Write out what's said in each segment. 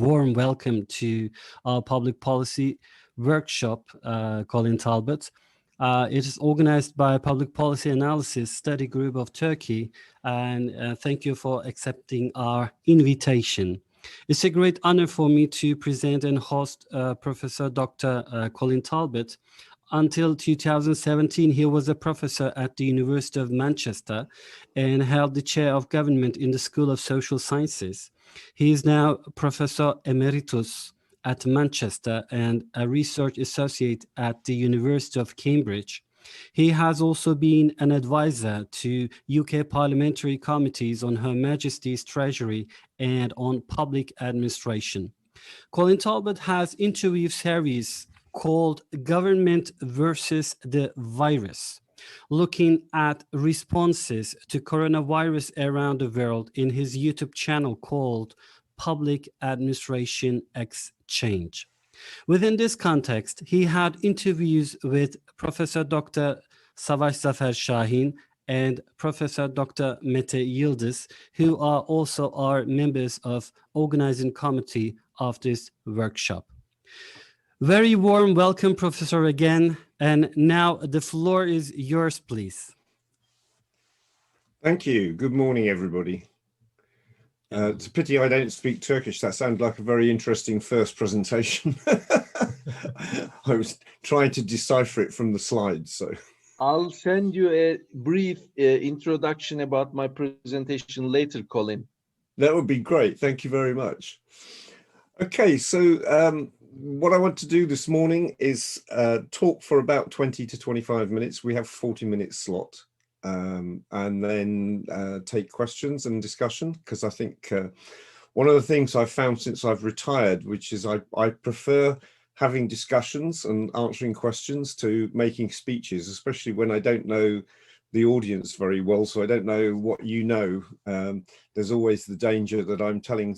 Warm welcome to our public policy workshop, Colin Talbot. It is organized by Public Policy Analysis Study Group of Turkey, and thank you for accepting our invitation. It's a great honor for me to present and host Professor Dr. Colin Talbot. Until 2017, he was a professor at the University of Manchester and held the chair of government in the School of Social Sciences. He is now Professor Emeritus at Manchester and a research associate at the University of Cambridge. He has also been an advisor to UK parliamentary committees on Her Majesty's Treasury and on public administration. Colin Talbot has interview series called Government versus the Virus, looking at responses to coronavirus around the world in his YouTube channel called Public Administration Exchange. Within this context, he had interviews with Professor Dr. Savaş Zafer Şahin and Professor Dr. Mete Yıldız, who are also our members of organizing committee of this workshop. Very warm welcome, Professor, again. And now the floor is yours, please. Thank you. Good morning, everybody. It's a pity I don't speak Turkish. That sounded like a very interesting first presentation. I was trying to decipher it from the slides. So I'll send you a brief introduction about my presentation later, Colin. That would be great. Thank you very much. Okay, so what I want to do this morning is talk for about 20 to 25 minutes. We have a 40-minute slot, and then take questions and discussion, because I think one of the things I've found since I've retired, which is I prefer having discussions and answering questions to making speeches, especially when I don't know the audience very well, so I don't know what you know. There's always the danger that I'm telling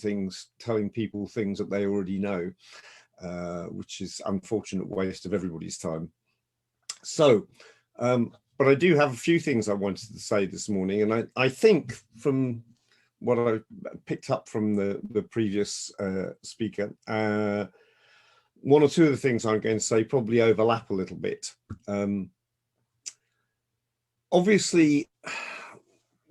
people things that they already know. Which is unfortunate waste of everybody's time. So, but I do have a few things I wanted to say this morning, and I think from what I picked up from the previous speaker, one or two of the things I'm going to say probably overlap a little bit. Obviously,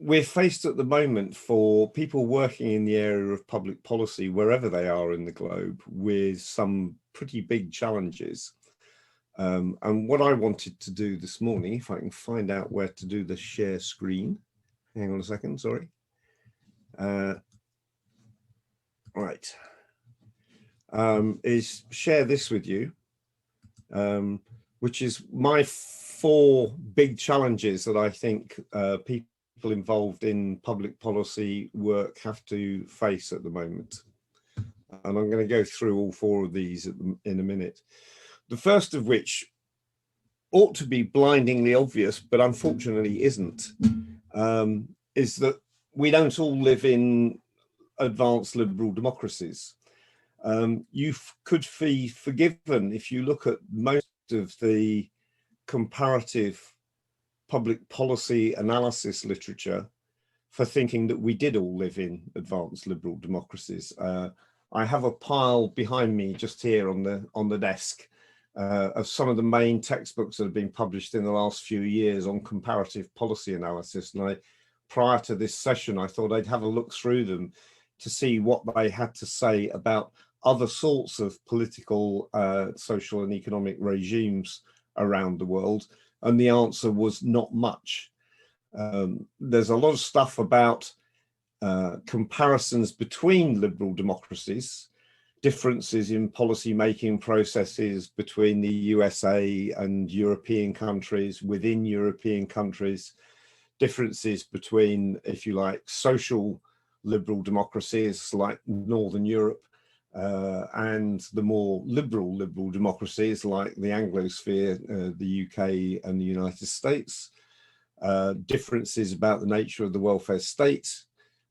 we're faced at the moment, for people working in the area of public policy, wherever they are in the globe, with some pretty big challenges. And what I wanted to do this morning, if I can find out where to do the share screen, hang on a second, sorry. Right, is share this with you, which is my 4 big challenges that I think people involved in public policy work have to face at the moment. And I'm going to go through all 4 of these in a minute. The first of which ought to be blindingly obvious, but unfortunately isn't, is that we don't all live in advanced liberal democracies. You could be forgiven if you look at most of the comparative public policy analysis literature for thinking that we did all live in advanced liberal democracies. I have a pile behind me just here on the desk of some of the main textbooks that have been published in the last few years on comparative policy analysis. And prior to this session, I thought I'd have a look through them to see what they had to say about other sorts of political, social and economic regimes around the world. And the answer was not much. There's a lot of stuff about comparisons between liberal democracies, differences in policy making processes between the USA and European countries, within European countries, differences between, if you like, social liberal democracies like Northern Europe and the more liberal democracies like the Anglosphere, the UK and the United States, differences about the nature of the welfare state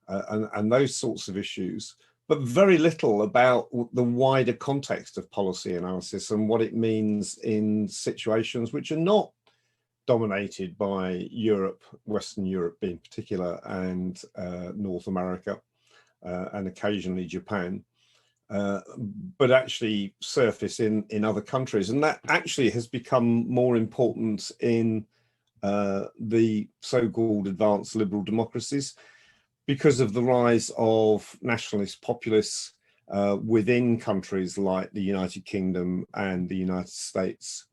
and those sorts of issues, but very little about the wider context of policy analysis and what it means in situations which are not dominated by Europe, Western Europe in particular, and North America, and occasionally Japan. but actually surface in other countries. And that actually has become more important in the so-called advanced liberal democracies because of the rise of nationalist populists within countries like the United Kingdom and the United States.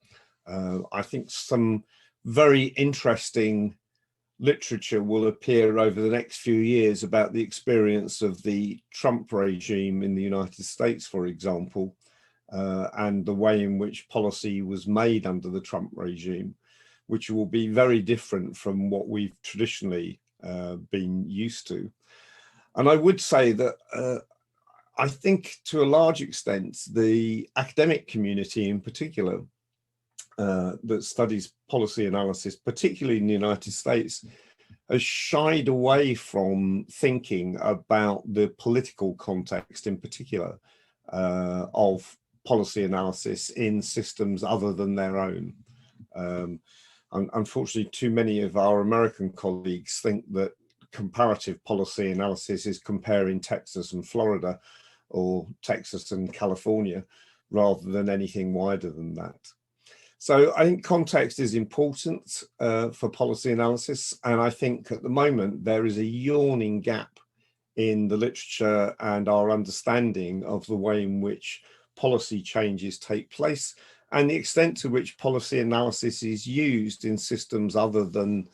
I think some very interesting literature will appear over the next few years about the experience of the Trump regime in the United States, for example, and the way in which policy was made under the Trump regime, which will be very different from what we've traditionally been used to. And I would say that I think to a large extent, the academic community in particular, that studies policy analysis, particularly in the United States, has shied away from thinking about the political context in particular of policy analysis in systems other than their own. Unfortunately, too many of our American colleagues think that comparative policy analysis is comparing Texas and Florida or Texas and California rather than anything wider than that. So I think context is important for policy analysis. And I think at the moment there is a yawning gap in the literature and our understanding of the way in which policy changes take place and the extent to which policy analysis is used in systems other than,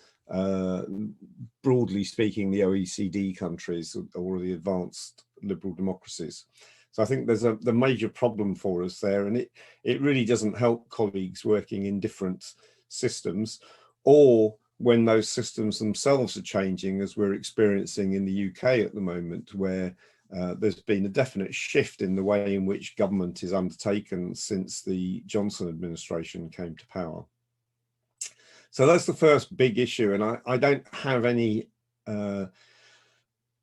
broadly speaking, the OECD countries or the advanced liberal democracies. So I think there's the major problem for us there, and it really doesn't help colleagues working in different systems, or when those systems themselves are changing, as we're experiencing in the UK at the moment, where there's been a definite shift in the way in which government is undertaken since the Johnson administration came to power. So that's the first big issue, and I don't have any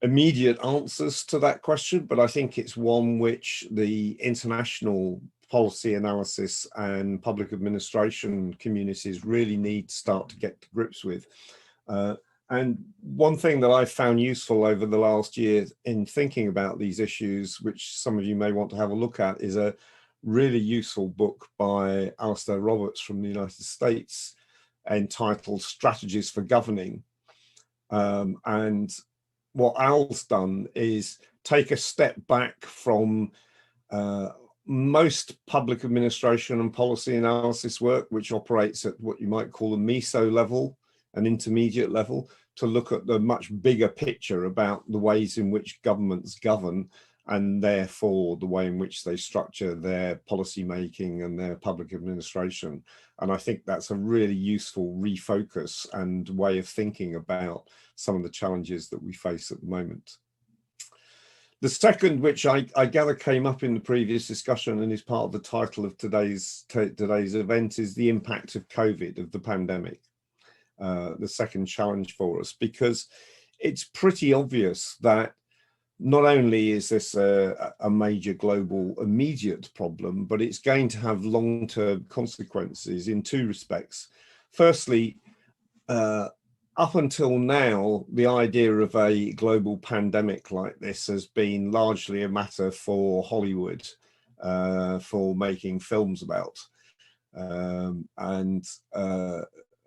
immediate answers to that question, but I think it's one which the international policy analysis and public administration communities really need to start to get to grips with. And one thing that I've found useful over the last year in thinking about these issues, which some of you may want to have a look at, is a really useful book by Alistair Roberts from the United States entitled Strategies for Governing. And what Al's done is take a step back from most public administration and policy analysis work, which operates at what you might call a meso level, an intermediate level, to look at the much bigger picture about the ways in which governments govern and therefore the way in which they structure their policy making and their public administration. And I think that's a really useful refocus and way of thinking about some of the challenges that we face at the moment. The second, which I gather came up in the previous discussion and is part of the title of today's event, is the impact of COVID, of the pandemic. The second challenge for us, because it's pretty obvious that not only is this a major global immediate problem, but it's going to have long-term consequences in two respects. Firstly, up until now, the idea of a global pandemic like this has been largely a matter for Hollywood, for making films about.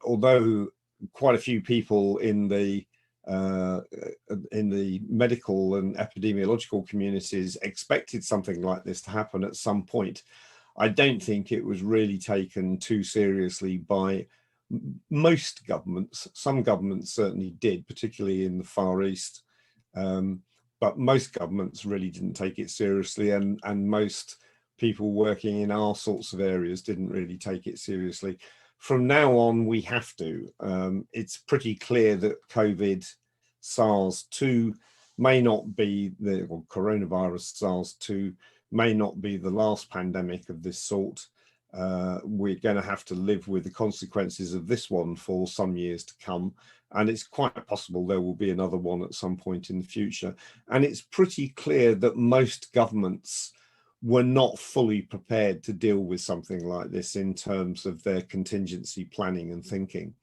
Although quite a few people in the medical and epidemiological communities expected something like this to happen at some point, I don't think it was really taken too seriously by most governments. Some governments certainly did, particularly in the Far East, but most governments really didn't take it seriously, and most people working in our sorts of areas didn't really take it seriously. From now on, we have to. It's pretty clear that COVID SARS-2 may not be or coronavirus SARS-2 may not be the last pandemic of this sort. We're going to have to live with the consequences of this one for some years to come. And it's quite possible there will be another one at some point in the future. And it's pretty clear that most governments were not fully prepared to deal with something like this in terms of their contingency planning and thinking.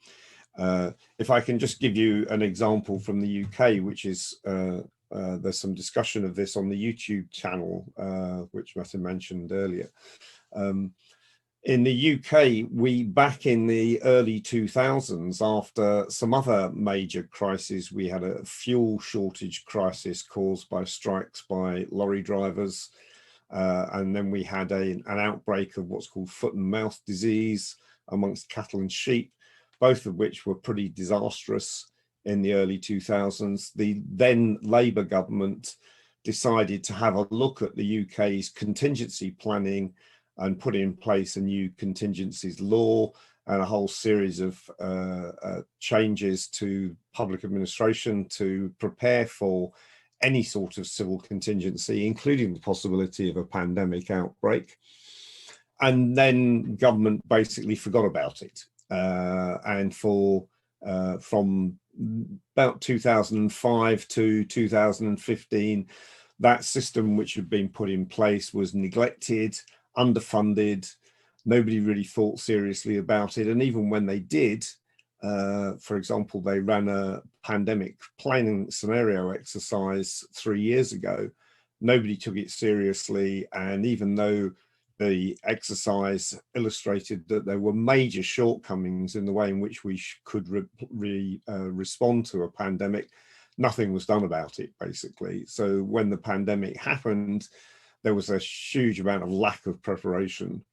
If I can just give you an example from the UK, which is there's some discussion of this on the YouTube channel, which Mette mentioned earlier. In the UK, back in the early 2000s, after some other major crises, we had a fuel shortage crisis caused by strikes by lorry drivers. And then we had an outbreak of what's called foot and mouth disease amongst cattle and sheep, both of which were pretty disastrous in the early 2000s. The then Labour government decided to have a look at the UK's contingency planning and put in place a new contingencies law and a whole series of changes to public administration to prepare for any sort of civil contingency, including the possibility of a pandemic outbreak. And then government basically forgot about it. And from about 2005 to 2015, that system which had been put in place was neglected, underfunded. Nobody really thought seriously about it. And even when they did, for example, they ran a pandemic planning scenario exercise 3 years ago. Nobody took it seriously. And even though the exercise illustrated that there were major shortcomings in the way in which we could respond to a pandemic, nothing was done about it, basically. So when the pandemic happened, there was a huge amount of lack of preparation.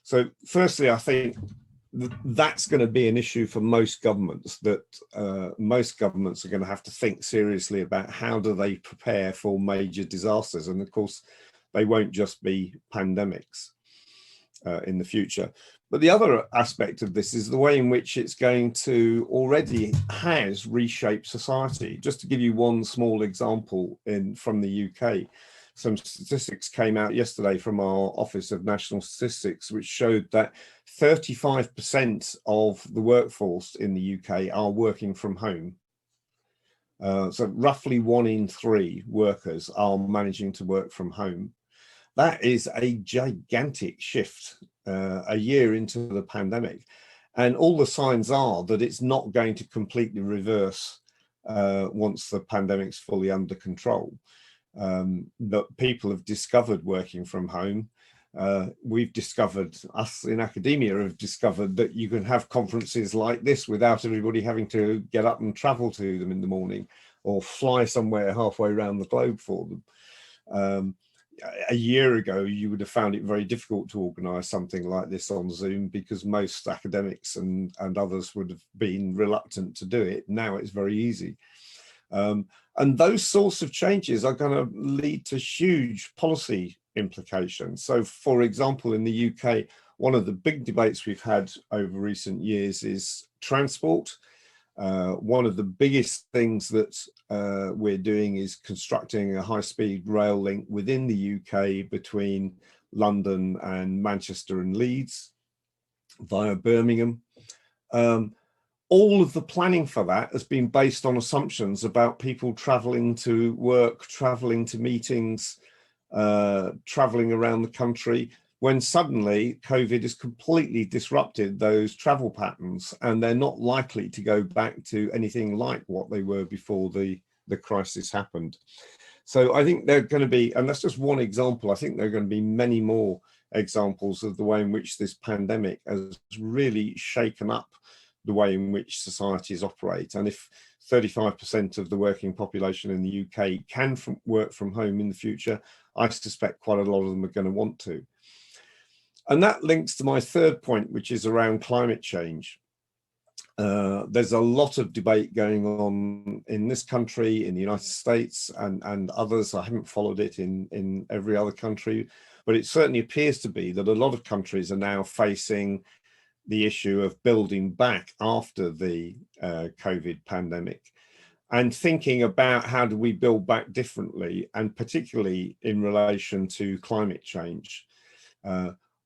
So firstly, I think that's going to be an issue for most governments, that most governments are going to have to think seriously about how do they prepare for major disasters. And of course, they won't just be pandemics in the future. But the other aspect of this is the way in which it's going to already has reshaped society. Just to give you one small example from the UK, some statistics came out yesterday from our Office of National Statistics, which showed that 35% of the workforce in the UK are working from home. So roughly 1 in 3 workers are managing to work from home. That is a gigantic shift a year into the pandemic. And all the signs are that it's not going to completely reverse once the pandemic's fully under control. That people have discovered working from home. We've discovered, us in academia have discovered, that you can have conferences like this without everybody having to get up and travel to them in the morning or fly somewhere halfway around the globe for them. A year ago, you would have found it very difficult to organise something like this on Zoom because most academics and others would have been reluctant to do it. Now it's very easy. And those sorts of changes are going to lead to huge policy implications. So, for example, in the UK, one of the big debates we've had over recent years is transport. One of the biggest things that we're doing is constructing a high-speed rail link within the UK between London and Manchester and Leeds via Birmingham. All of the planning for that has been based on assumptions about people traveling to work, traveling to meetings, traveling around the country, when suddenly COVID has completely disrupted those travel patterns, and they're not likely to go back to anything like what they were before the crisis happened. So I think they're going to be, and that's just one example, I think there are going to be many more examples of the way in which this pandemic has really shaken up the way in which societies operate. And if 35% of the working population in the UK can work from home in the future, I suspect quite a lot of them are going to want to. And that links to my third point, which is around climate change. There's a lot of debate going on in this country, in the United States and others. I haven't followed it in every other country, but it certainly appears to be that a lot of countries are now facing the issue of building back after the COVID pandemic and thinking about how do we build back differently, and particularly in relation to climate change.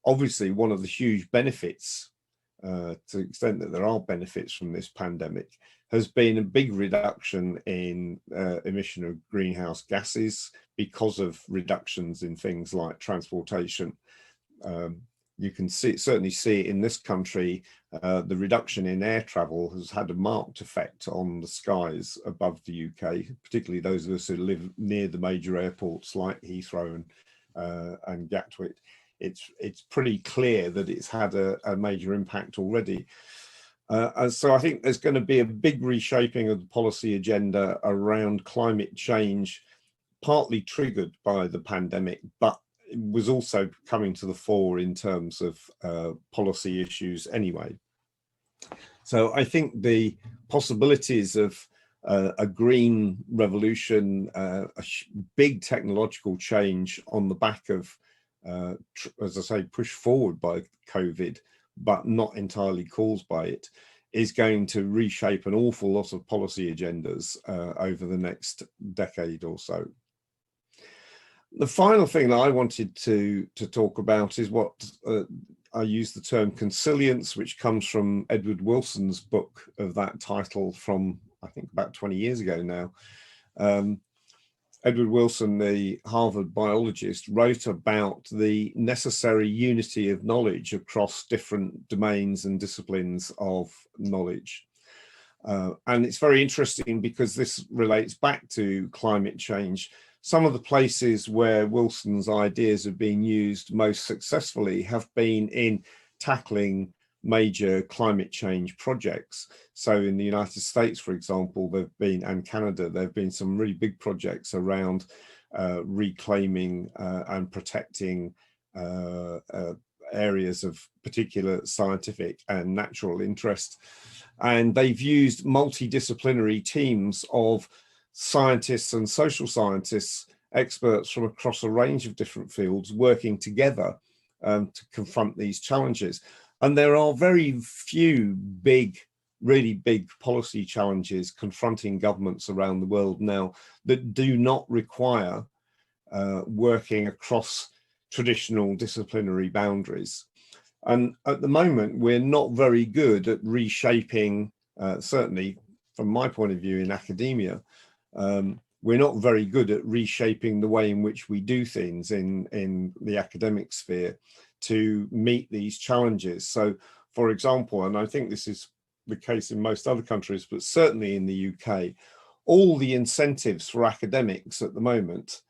Obviously, one of the huge benefits, to the extent that there are benefits from this pandemic, has been a big reduction in emission of greenhouse gases because of reductions in things like transportation, you can certainly see it in this country. The reduction in air travel has had a marked effect on the skies above the UK, particularly those of us who live near the major airports like Heathrow and Gatwick. It's pretty clear that it's had a major impact already. And so I think there's going to be a big reshaping of the policy agenda around climate change, partly triggered by the pandemic, but it was also coming to the fore in terms of policy issues anyway. So I think the possibilities of a green revolution, a big technological change on the back of, as I say, pushed forward by COVID, but not entirely caused by it, is going to reshape an awful lot of policy agendas over the next decade or so. The final thing that I wanted to talk about is what I use the term consilience, which comes from Edward Wilson's book of that title from, I think, about 20 years ago now. Edward Wilson, the Harvard biologist, wrote about the necessary unity of knowledge across different domains and disciplines of knowledge. And it's very interesting because this relates back to climate change. Some of the places where Wilson's ideas have been used most successfully have been in tackling major climate change projects. So in the United States, for example, and Canada, there have been some really big projects around reclaiming and protecting areas of particular scientific and natural interest. And they've used multidisciplinary teams of scientists and social scientists, experts from across a range of different fields working together to confront these challenges. And there are very few really big policy challenges confronting governments around the world now that do not require working across traditional disciplinary boundaries. And at the moment, we're not very good at reshaping, certainly from my point of view in academia, we're not very good at reshaping the way in which we do things in the academic sphere to meet these challenges. So, for example, and I think this is the case in most other countries, but certainly in the UK, all the incentives for academics at the moment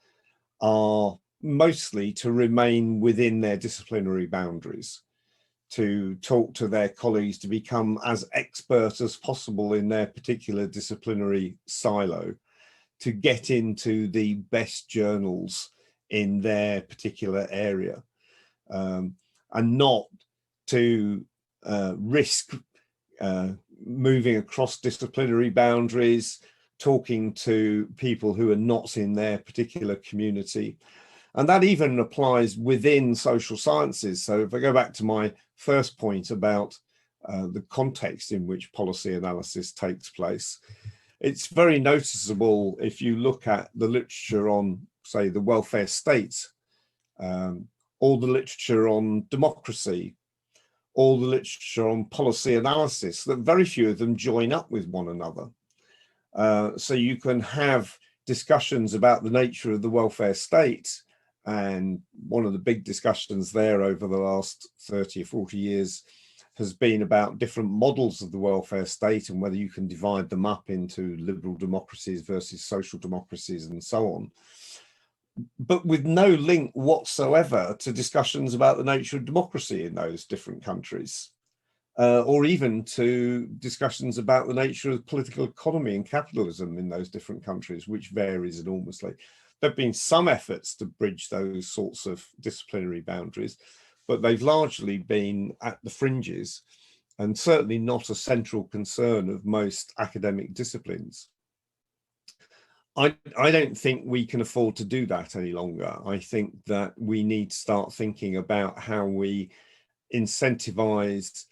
are mostly to remain within their disciplinary boundaries, to talk to their colleagues, to become as expert as possible in their particular disciplinary silo, to get into the best journals in their particular area, and not to risk moving across disciplinary boundaries, talking to people who are not in their particular community. And that even applies within social sciences. So if I go back to my first point about the context in which policy analysis takes place, it's very noticeable if you look at the literature on, say, the welfare state, all the literature on democracy, all the literature on policy analysis, that very few of them join up with one another. So you can have discussions about the nature of the welfare state, and one of the big discussions there over the last 30 or 40 years has been about different models of the welfare state and whether you can divide them up into liberal democracies versus social democracies and so on, but with no link whatsoever to discussions about the nature of democracy in those different countries, or even to discussions about the nature of political economy and capitalism in those different countries, which varies enormously. There have been some efforts to bridge those sorts of disciplinary boundaries, but they've largely been at the fringes and certainly not a central concern of most academic disciplines. I don't think we can afford to do that any longer. I think that we need to start thinking about how we incentivize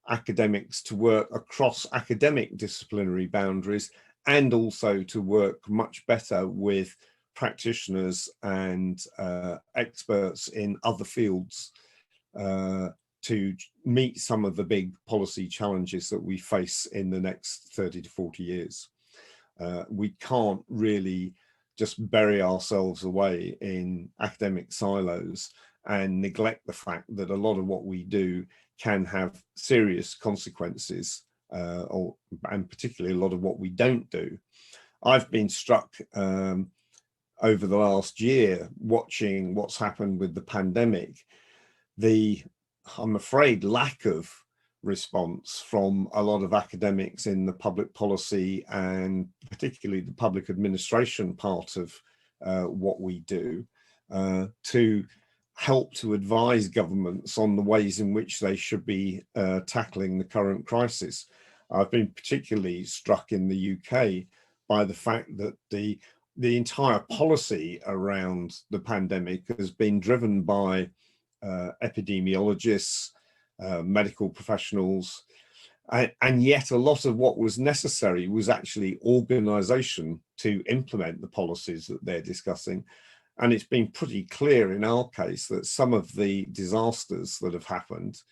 academics to work across academic disciplinary boundaries and also to work much better with practitioners and experts in other fields to meet some of the big policy challenges that we face in the next 30 to 40 years. We can't really just bury ourselves away in academic silos and neglect the fact that a lot of what we do can have serious consequences, and particularly a lot of what we don't do. I've been struck over the last year watching what's happened with the pandemic, I'm afraid, lack of response from a lot of academics in the public policy and particularly the public administration part of what we do to help to advise governments on the ways in which they should be tackling the current crisis. I've been particularly struck in the UK by the fact that the entire policy around the pandemic has been driven by epidemiologists, medical professionals, and yet a lot of what was necessary was actually organisation to implement the policies that they're discussing. And it's been pretty clear in our case that some of the disasters that have happened,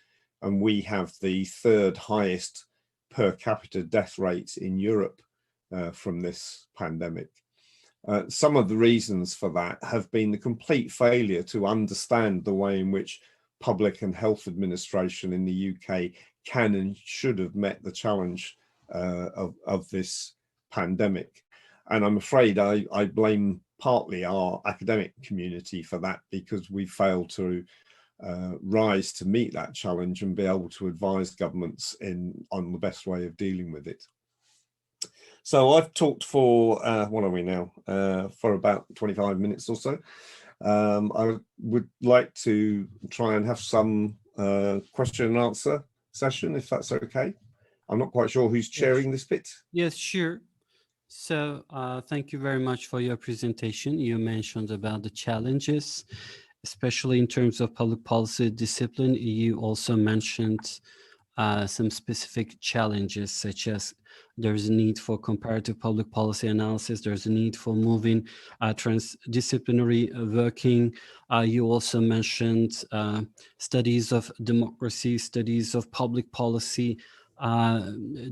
and we have the third highest per capita death rate in Europe from this pandemic. Some of the reasons for that have been the complete failure to understand the way in which public and health administration in the UK can and should have met the challenge of this pandemic. And I'm afraid I blame partly our academic community for that, because we failed to rise to meet that challenge and be able to advise governments on the best way of dealing with it. So I've talked for, what are we now, for about 25 minutes or so. I would like to try and have some question and answer session, if that's okay. I'm not quite sure who's chairing this bit. Yes, sure. So thank you very much for your presentation. You mentioned about the challenges, especially in terms of public policy discipline. You also mentioned some specific challenges, such as there's a need for comparative public policy analysis, there's a need for moving transdisciplinary working. You also mentioned studies of democracy, studies of public policy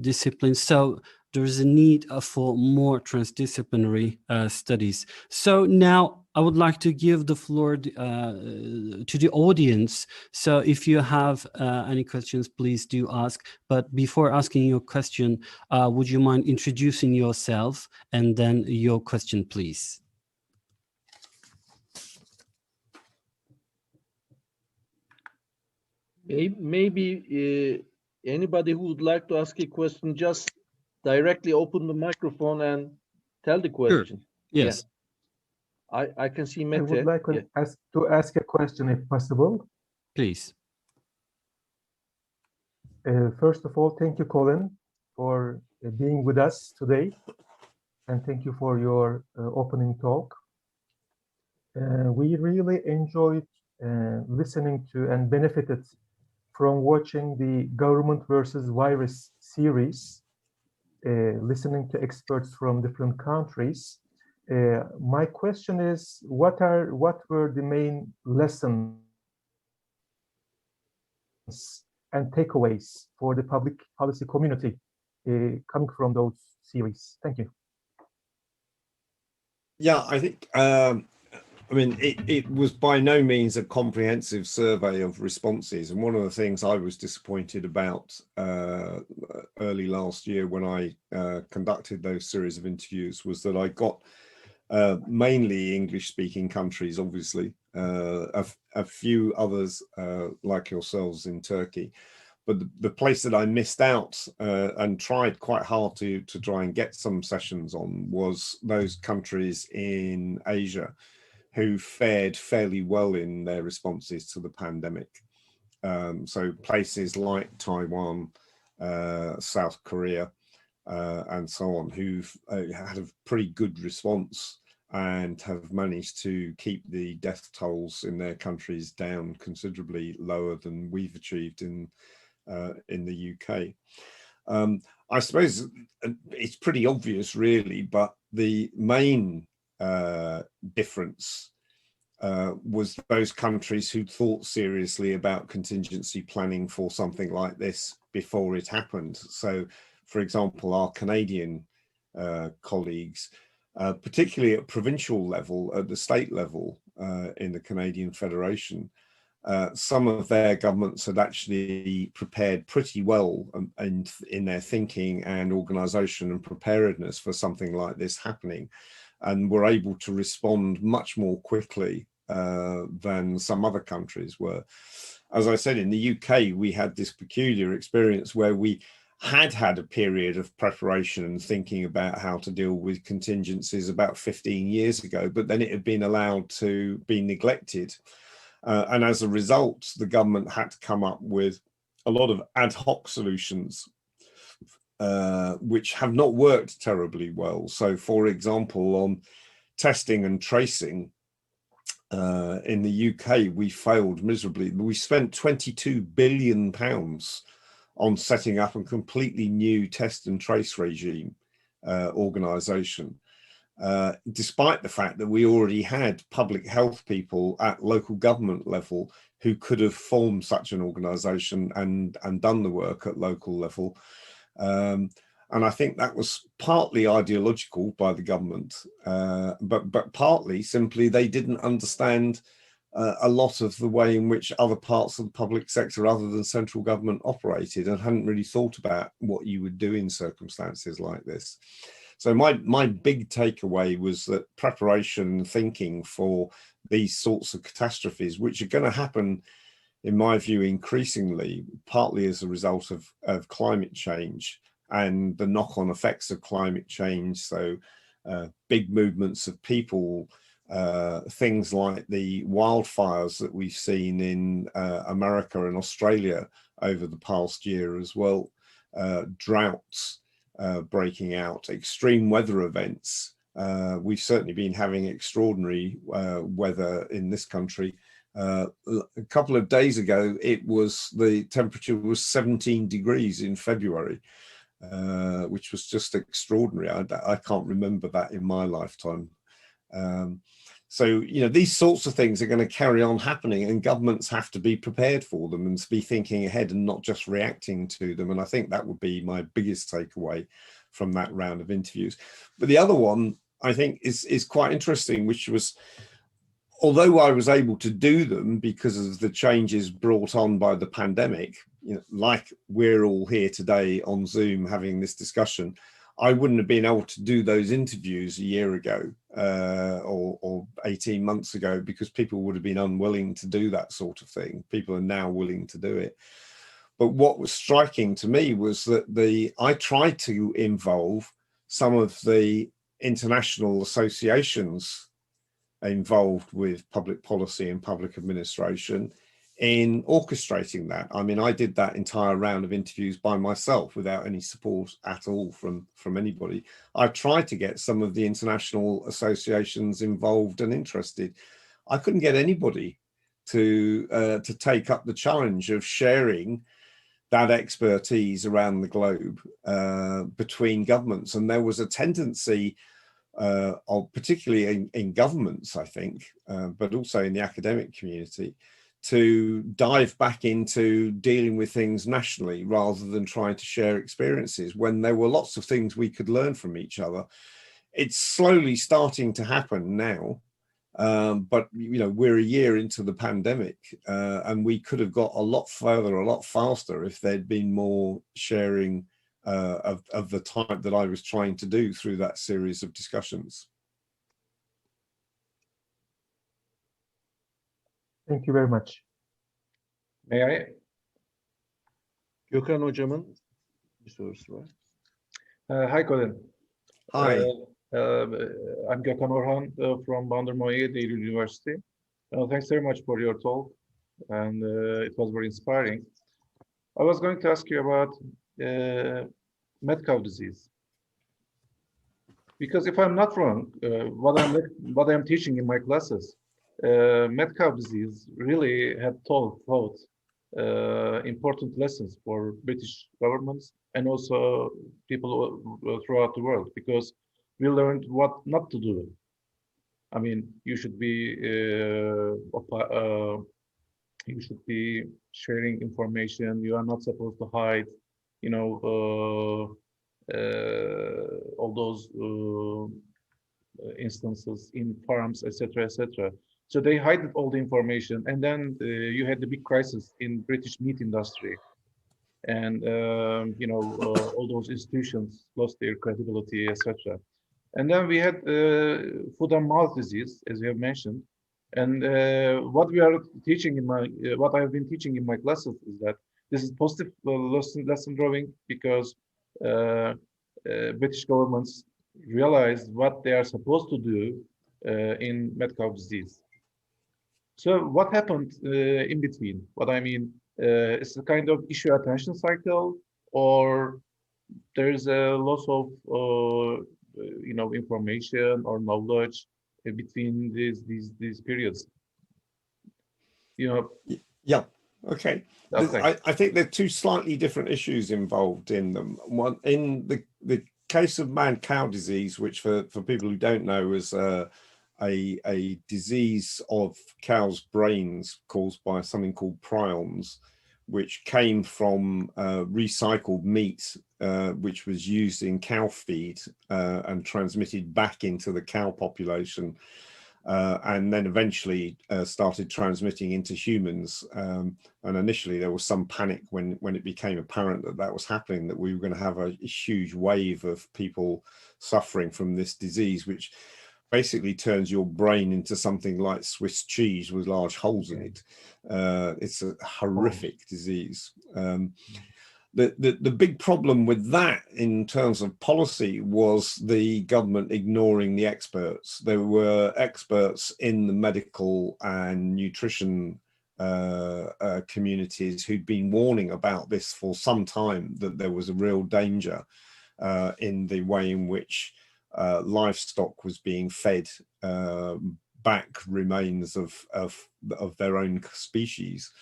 disciplines. So there's a need for more transdisciplinary studies. So now I would like to give the floor to the audience. So if you have any questions, please do ask. But before asking your question, would you mind introducing yourself and then your question, please? Maybe anybody who would like to ask a question, just directly open the microphone and tell the question. Sure. Yes. Yeah. I can see Mete. I would like to ask a question, if possible. Please. First of all, thank you, Colin, for being with us today. And thank you for your opening talk. We really enjoyed listening to and benefited from watching the Government versus Virus series, listening to experts from different countries. My question is, what were the main lessons and takeaways for the public policy community coming from those series? Thank you. Yeah, I think, I mean, it was by no means a comprehensive survey of responses. And one of the things I was disappointed about early last year when I conducted those series of interviews was that I got mainly English-speaking countries, obviously, a few others like yourselves in Turkey. But the place that I missed out and tried quite hard to try and get some sessions on was those countries in Asia who fared fairly well in their responses to the pandemic. So places like Taiwan, South Korea, and so on, who've had a pretty good response and have managed to keep the death tolls in their countries down considerably lower than we've achieved in the UK. I suppose it's pretty obvious, really, but the main difference was those countries who thought seriously about contingency planning for something like this before it happened. So, for example, our Canadian colleagues, particularly at provincial level, at the state level in the Canadian Federation, some of their governments had actually prepared pretty well and in their thinking and organisation and preparedness for something like this happening, and were able to respond much more quickly than some other countries were. As I said, in the UK, we had this peculiar experience where we had a period of preparation and thinking about how to deal with contingencies about 15 years ago, but then it had been allowed to be neglected. And as a result, the government had to come up with a lot of ad hoc solutions, which have not worked terribly well. So, for example, on testing and tracing, in the UK, we failed miserably. We spent £22 billion on setting up a completely new test and trace regime organisation. Despite the fact that we already had public health people at local government level who could have formed such an organisation and done the work at local level. And I think that was partly ideological by the government, but partly simply they didn't understand a lot of the way in which other parts of the public sector other than central government operated, and hadn't really thought about what you would do in circumstances like this. So my big takeaway was that preparation thinking for these sorts of catastrophes, which are going to happen, in my view, increasingly, partly as a result of climate change and the knock-on effects of climate change. So big movements of people, things like the wildfires that we've seen in America and Australia over the past year as well, droughts breaking out, extreme weather events. We've certainly been having extraordinary weather in this country. A couple of days ago, the temperature was 17 degrees in February, which was just extraordinary. I can't remember that in my lifetime. So, you know, these sorts of things are going to carry on happening, and governments have to be prepared for them and to be thinking ahead and not just reacting to them. And I think that would be my biggest takeaway from that round of interviews. But the other one, I think, is quite interesting, which was, although I was able to do them because of the changes brought on by the pandemic, you know, like we're all here today on Zoom having this discussion, I wouldn't have been able to do those interviews a year ago or 18 months ago, because people would have been unwilling to do that sort of thing. People are now willing to do it. But what was striking to me was that I tried to involve some of the international associations involved with public policy and public administration in orchestrating that. I mean, I did that entire round of interviews by myself without any support at all from anybody. I tried to get some of the international associations involved and interested. I couldn't get anybody to take up the challenge of sharing that expertise around the globe between governments. And there was a tendency, particularly in governments, I think, but also in the academic community, to dive back into dealing with things nationally rather than trying to share experiences, when there were lots of things we could learn from each other. It's slowly starting to happen now, but you know, we're a year into the pandemic, and we could have got a lot further, a lot faster, if there'd been more sharing of the type that I was trying to do through that series of discussions. Thank you very much. May I? Gökhan Hocam'ın bir sorusu var. Hi, Colin. Hi. I'm Gökhan Orhan from Bandırma Eğitim University. Thanks very much for your talk, and it was very inspiring. I was going to ask you about mad cow disease, because if I'm not wrong, what I'm teaching in my classes, mad cow disease really had taught important lessons for British governments and also people throughout the world, because we learned what not to do. I mean, you should be sharing information. You are not supposed to hide, you know, all those instances in farms, etc., etc. So they hid all the information, and then you had the big crisis in British meat industry, and all those institutions lost their credibility, etc. And then we had foot and mouth disease, as you have mentioned. And what we are teaching in what I have been teaching in my classes is that this is positive lesson drawing, because British governments realized what they are supposed to do in mad cow disease. So what happened in between? What I mean, it's a kind of issue attention cycle, or there's a loss of information or knowledge between these periods. Yeah. Okay. Okay. I think there are two slightly different issues involved in them. One, in the case of mad cow disease, which for people who don't know is a disease of cows' brains caused by something called prions, which came from recycled meat, which was used in cow feed and transmitted back into the cow population, and then eventually started transmitting into humans. And initially there was some panic when it became apparent that that was happening, that we were going to have a huge wave of people suffering from this disease, which basically turns your brain into something like Swiss cheese with large holes in it. It's a horrific disease. The big problem with that in terms of policy was the government ignoring the experts. There were experts in the medical and nutrition communities who'd been warning about this for some time, that there was a real danger in the way in which livestock was being fed back remains of their own species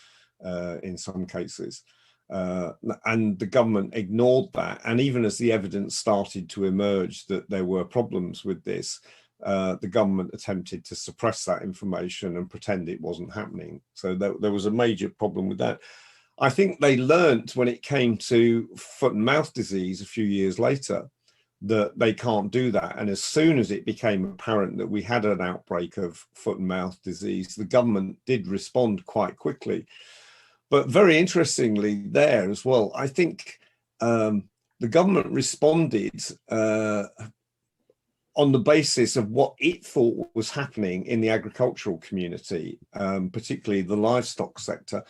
in some cases. And the government ignored that. And even as the evidence started to emerge that there were problems with this, the government attempted to suppress that information and pretend it wasn't happening. So there was a major problem with that. I think they learnt when it came to foot and mouth disease a few years later that they can't do that. And as soon as it became apparent that we had an outbreak of foot and mouth disease, the government did respond quite quickly. But very interestingly there as well, I think the government responded on the basis of what it thought was happening in the agricultural community, particularly the livestock sector.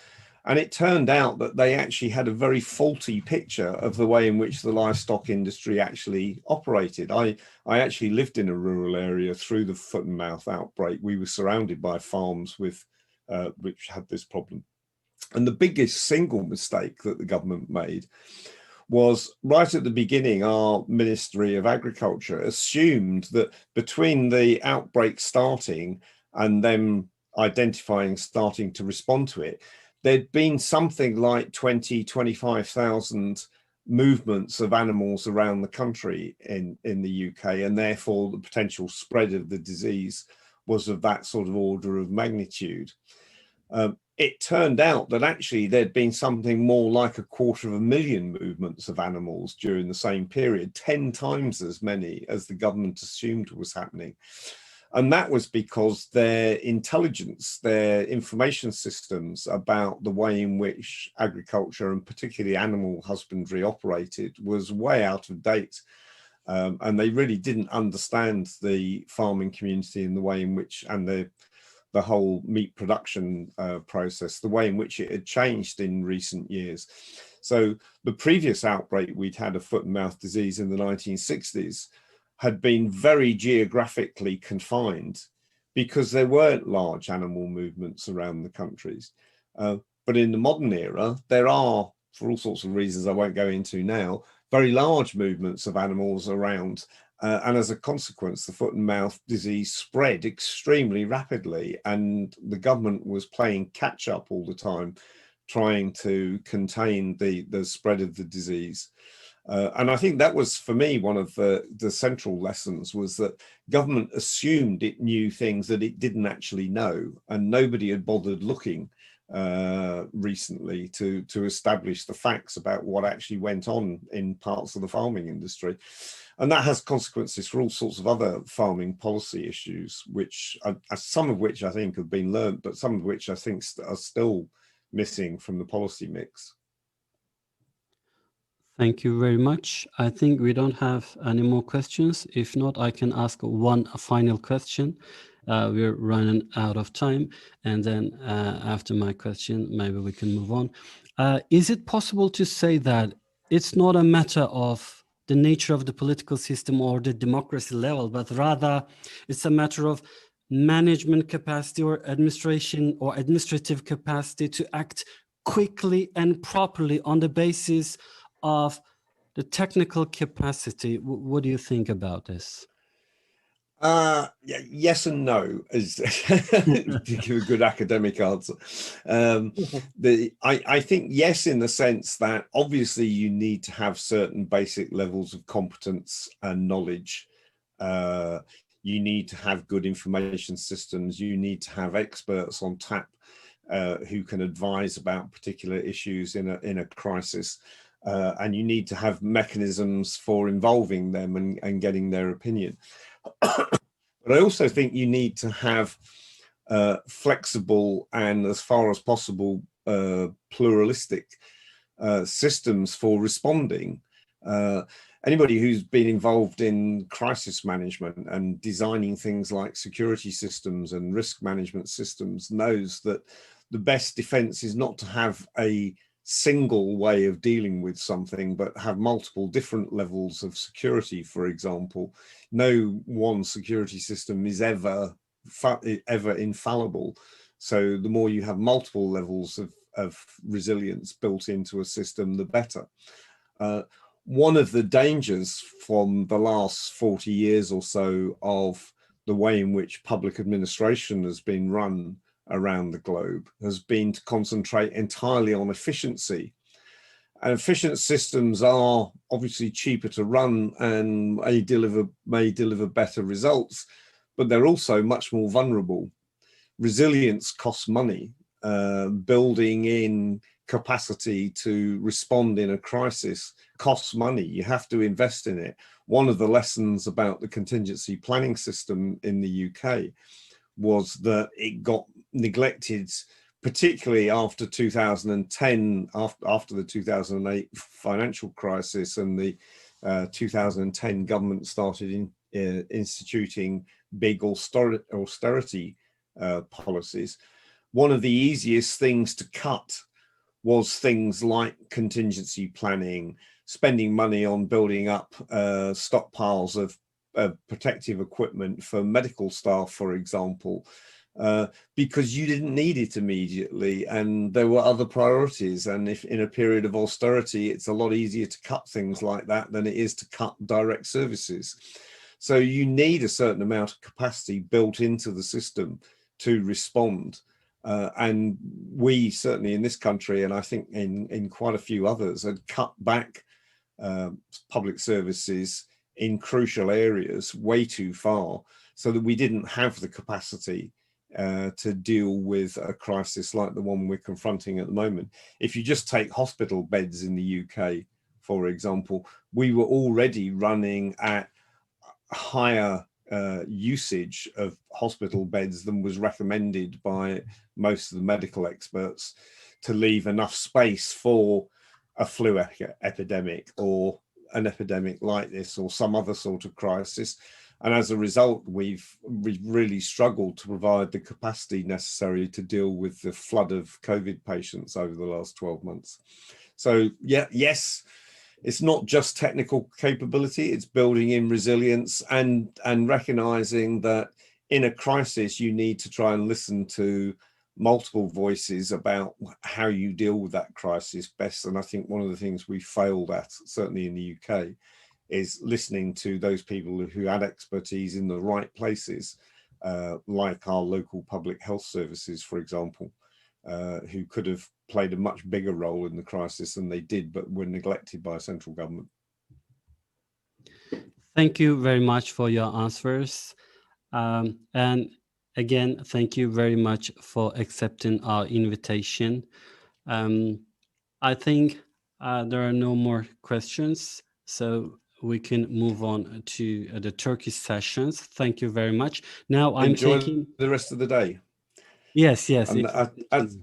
And it turned out that they actually had a very faulty picture of the way in which the livestock industry actually operated. I actually lived in a rural area through the foot and mouth outbreak. We were surrounded by farms with which had this problem. And the biggest single mistake that the government made was right at the beginning, our Ministry of Agriculture assumed that between the outbreak starting and them identifying, starting to respond to it, there'd been something like 25,000 movements of animals around the country in the UK, and therefore the potential spread of the disease was of that sort of order of magnitude. It turned out that actually there'd been something more like 250,000 movements of animals during the same period, 10 times as many as the government assumed was happening. And that was because their intelligence, their information systems about the way in which agriculture and particularly animal husbandry operated was way out of date. And they really didn't understand the farming community in the way in which, and the whole meat production process, the way in which it had changed in recent years. So the previous outbreak we'd had of foot and mouth disease in the 1960s had been very geographically confined because there weren't large animal movements around the countries. But in the modern era, there are, for all sorts of reasons I won't go into now, very large movements of animals around. And as a consequence, the foot and mouth disease spread extremely rapidly, and the government was playing catch up all the time, trying to contain the spread of the disease. And I think that was, for me, one of the central lessons, was that government assumed it knew things that it didn't actually know, and nobody had bothered looking recently to establish the facts about what actually went on in parts of the farming industry. And that has consequences for all sorts of other farming policy issues, which some of which I think have been learnt, but some of which I think are still missing from the policy mix. Thank you very much. I think we don't have any more questions. If not, I can ask one final question. We're running out of time. And then after my question, maybe we can move on. Is it possible to say that it's not a matter of the nature of the political system or the democracy level, but rather it's a matter of management capacity or administration or administrative capacity to act quickly and properly on the basis of the technical capacity? What do you think about this? Yes and no, is to give a good academic answer. I think yes, in the sense that obviously you need to have certain basic levels of competence and knowledge. You need to have good information systems. You need to have experts on tap who can advise about particular issues in a crisis. And you need to have mechanisms for involving them and getting their opinion. But I also think you need to have flexible and, as far as possible, pluralistic systems for responding. Anybody who's been involved in crisis management and designing things like security systems and risk management systems knows that the best defense is not to have a single way of dealing with something, but have multiple different levels of security, for example. No one security system is ever infallible. So the more you have multiple levels of resilience built into a system, the better. One of the dangers from the last 40 years or so of the way in which public administration has been run around the globe has been to concentrate entirely on efficiency. And efficient systems are obviously cheaper to run and may deliver better results, but they're also much more vulnerable. Resilience costs money. Building in capacity to respond in a crisis costs money. You have to invest in it. One of the lessons about the contingency planning system in the UK was that it got neglected, particularly after 2010, after the 2008 financial crisis, and the 2010 government started instituting big austerity policies. One of the easiest things to cut was things like contingency planning, spending money on building up stockpiles of protective equipment for medical staff, for example, because you didn't need it immediately and there were other priorities. And if in a period of austerity, it's a lot easier to cut things like that than it is to cut direct services. So you need a certain amount of capacity built into the system to respond. And we certainly in this country, and I think in quite a few others, had cut back public services in crucial areas way too far, so that we didn't have the capacity to deal with a crisis like the one we're confronting at the moment. If you just take hospital beds in the UK, for example, we were already running at higher usage of hospital beds than was recommended by most of the medical experts to leave enough space for a flu epidemic or an epidemic like this or some other sort of crisis. And as a result, we've really struggled to provide the capacity necessary to deal with the flood of COVID patients over the last 12 months. So yeah, yes, it's not just technical capability, it's building in resilience and recognizing that in a crisis, you need to try and listen to multiple voices about how you deal with that crisis best. And I think one of the things we failed at, certainly in the UK, is listening to those people who had expertise in the right places, like our local public health services, for example, who could have played a much bigger role in the crisis than they did, but were neglected by central government. Thank you very much for your answers. And again, thank you very much for accepting our invitation. I think there are no more questions, so we can move on to the Turkish sessions. Thank you very much. Now I'm Enjoy taking. the rest of the day. Yes, yes. And it's-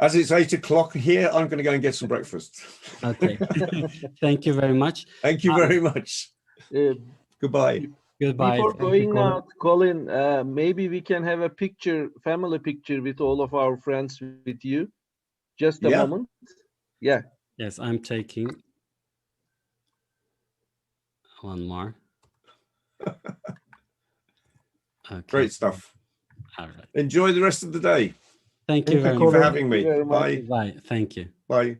as it's 8 o'clock here, I'm going to go and get some breakfast. Okay. Thank you very much. Thank you very much. Uh, Goodbye. Goodbye. Before Thank you, going Colin. out, Colin, maybe we can have a picture, family picture with all of our friends with you. Just a Yeah. moment. Yeah. Yes, I'm taking one more. Okay. Great stuff. All right. Enjoy the rest of the day. Thank you Thank you, very Thank you for much. Colin. having me. very much. Bye. Bye. Thank you. Bye.